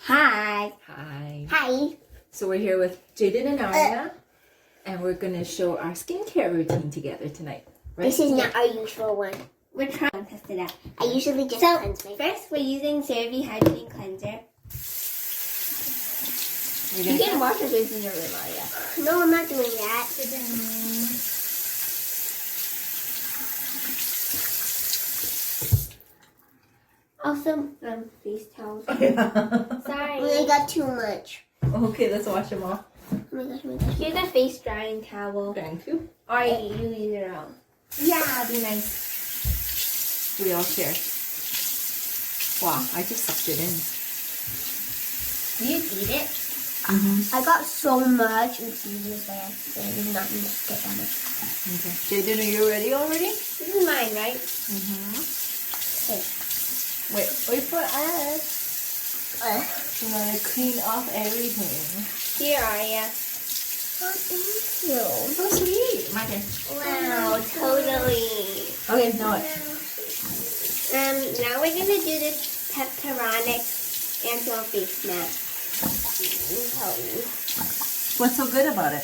Hi. Hi. Hi. So we're here with Jade and Aria, and we're going to show our skincare routine together tonight. Right? This is not our usual one. We're trying to test it out. I usually just cleanse my face. First, we're using CeraVe Hydrating Cleanser. You can wash your face in your room, Aria. No, I'm not doing that. Also, face towels. I Sorry. got too much. Okay, let's wash them off. Oh my gosh, oh my gosh. Here's a face drying towel. Thank you. Or you use your own. Yeah, be nice. We all share. Wow, I just sucked it in. Do you eat it? I got so much infusions by accident. I did not need to get that much. Okay. Jade, are you ready already? This is mine, right? Okay. Wait for us. You want to clean off everything. Here, Aria. Oh, thank you. So sweet. My turn. Wow, totally. Okay, now what? Now we're gonna do this Peptaronic Ampoule face mask. What's so good about it?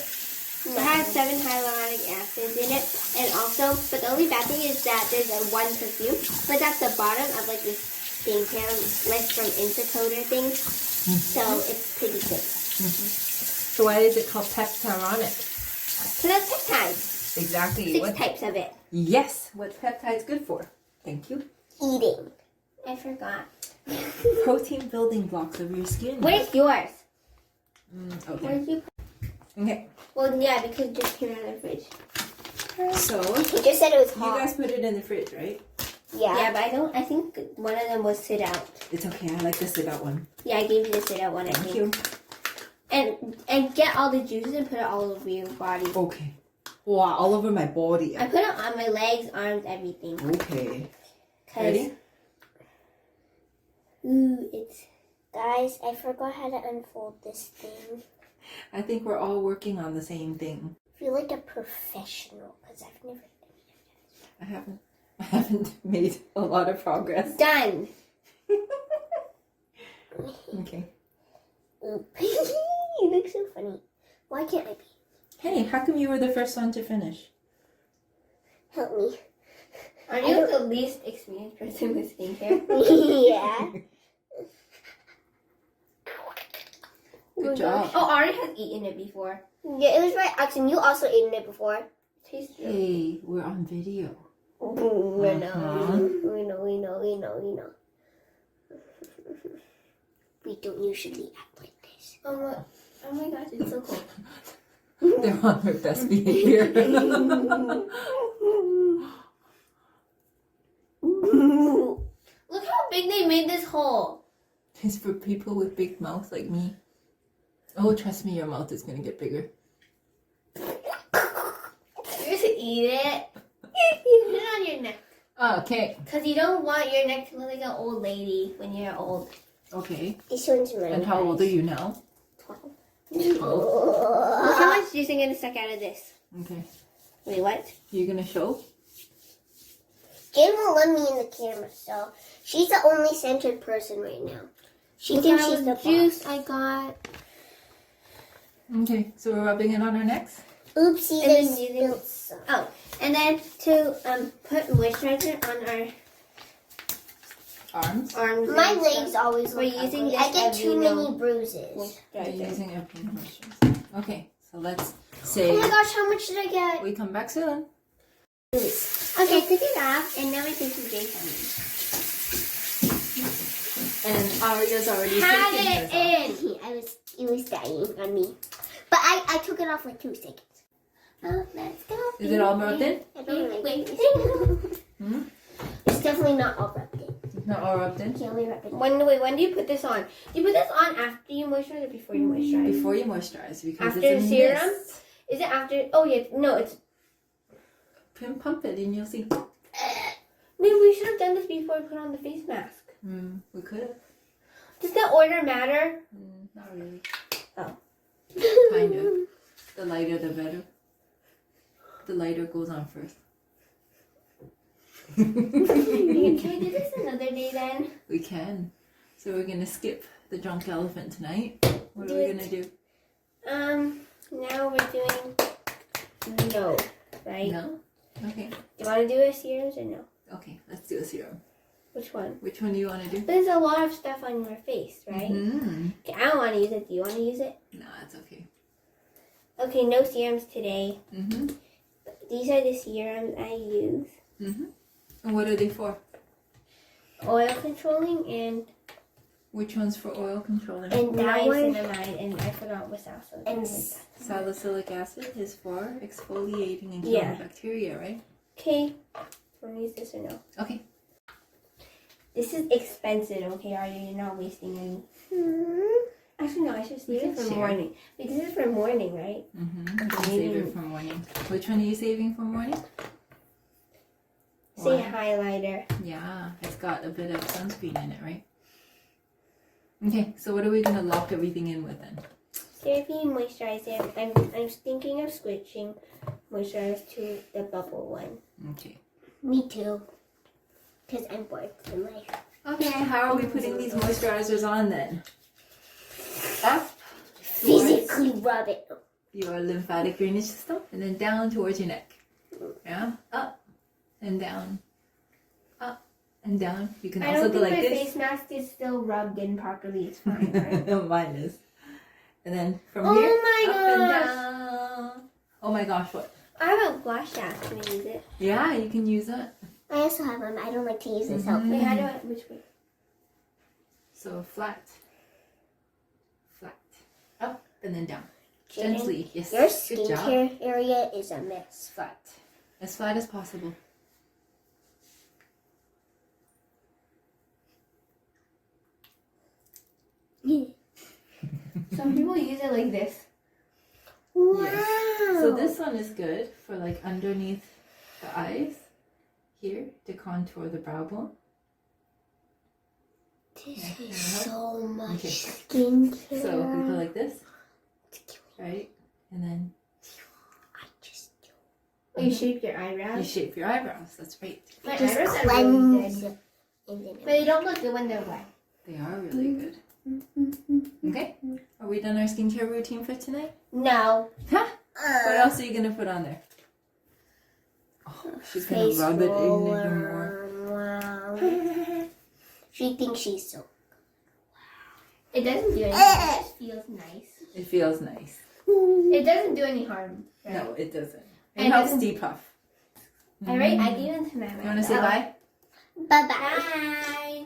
It has 7 hyaluronic acids in it, and also, but the only bad thing is that there's one perfume, but that's the bottom of like this skincare list from Intercoder thing, so it's pretty good. So why is it called Peptaronic? So that's peptides. Exactly. 6 types of it. Yes. What's peptides good for? Thank you. Eating. I forgot. Protein building blocks of your skin. Where's yours? Okay. Where's you? Okay. Well, yeah, because it just came out of the fridge. So He just said it was you hot. guys put it in the fridge, right? Yeah, but I think one of them was sit out. It's okay. I like the sit out one. Yeah, I gave you the sit out one, I Thank think. you. And get all the juices and put it all over your body. Okay. Wow, all over my body. I put it on my legs, arms, everything. Okay. 'Cause- Ready? Ooh, it's... Guys, I forgot how to unfold this thing. I think we're all working on the same thing. I feel like a professional because I've never I haven't made a lot of progress. Done. Okay. Oop. You look so funny. Why can't I be? Hey, how come you were the first one to finish? Help me. Are you the least experienced person with skincare? Yeah. Good job. Oh, Ari has eaten it before. Yeah, it was by accident. You also eaten it before. Tastes good. Hey, we're on video. We Uh-huh. know. We don't usually act like this. Oh my gosh, it's so cool. They're on their best behavior. Look how big they made this hole. It's for people with big mouths like me. Oh, trust me, your mouth is gonna get bigger. You're just eat it. Put it on your neck. Okay. Because you don't want your neck to look like an old lady when you're old. Okay. This one's mine. And how old are you now? 12. 12. Look how much juice I'm going to suck out of this. Okay. Wait, what? You gonna show? Jen won't let me in the camera, so she's the only centered person right now. She Look thinks how she's the much juice boss. I got. Okay, so we're rubbing it on our necks? Oopsie, And then there's using- spilled some. Oh, and then to put moisturizer on our Arms? arms. My and legs stuff. always We're look using ugly. this I get too Aveeno many bruises. You're moisturizer. using Aveeno moisturizer. Okay, so let's say Oh my gosh, how much did I get? we come back soon. Okay, take it off, and now we take some Jade on. And Aria's already Have taken it hers off. in. It was dying on me. But I took it off like 2 seconds. Oh, let's go. Is it all rubbed in? I don't like Wait. it. Hmm? It's definitely not all rubbed in. It's not all rubbed in? Can't we rub it in? When do you put this on? You put this on after you moisturize or before you moisturize? Before you moisturize, because After it's a serum? mist. Is it after? Oh yeah, no, it's. Pump it and you'll see. Maybe we should have done this before we put on the face mask. We could have. Does the order matter? Not really. Oh. Kind of. The lighter, the better. The lighter goes on first. Can we do this another day then? We can. So So we're gonna skip the drunk elephant tonight. What are we gonna do? Now we're doing no, right? No? Okay. Do you want to do a serums or no? Okay, let's do a serum. Which one? Which one do you want to do? There's a lot of stuff on your face, right? Mm-hmm. Okay, I don't want to use it. Do you want to use it? No, it's okay. Okay, no serums today. Mm-hmm. These are the serums I use. Mm-hmm. And what are they for? Oil controlling and Which one's for oil controlling? And that one, niacinimide, and I forgot what else. and Salicylic acid is for exfoliating and killing Yeah. bacteria, right? Okay, want to use this or no? Okay. This is expensive, okay? Are you not wasting any? Actually, no, I should save it for morning. Wait, this is for morning, right? Mm-hmm. Save it for morning. Which one are you saving for morning? Say Why? highlighter. Yeah, it's got a bit of sunscreen in it, right? Okay, so what are we gonna lock everything in with then? CeraVe moisturizer. I'm thinking of switching moisturizer to the bubble one. Okay. me too. Because I'm bored in life. Okay, how are we putting these moisturizers on then? Up. Physically rub it. Your lymphatic drainage system, and then down towards your neck. Yeah, up and down, up and down. You can I also don't go think like my this. face mask is still rubbed in properly. It's fine, right? Mine is. And then from Oh here, my up and gosh. down. Oh my gosh, what? I have a wash shaft. Can I use it? Yeah, you can use that. I also have one. I don't like to use this help. Wait, how do I? Which way? So flat, flat, up and then down. Jaden, Gently, yes. your Good job. skincare area is a mess. Flat, as flat as possible. Some people use it like this. Wow. Yes. So this one is good for like underneath the eyes, here to contour the brow bone. This Yeah. is so much Okay. skincare. So we go like this, right? And then I just do. Oh, you shape your you eyebrows. shape your eyebrows. That's right. My Just eyebrows are really cleanse. good. And then But they don't look good when they're wet. They are really good. Okay. Are we done our skincare routine for tonight? No. Huh? What else are you gonna put on there? Oh, she's gonna face rub it in even roller. more. Wow. She thinks she's so. It doesn't do anything. It just feels nice. It feels nice. It doesn't do any harm. Right? No, it doesn't. It And helps doesn't- depuff. Alright, I gave it to my mom. You wanna say bye? Bye bye. Bye.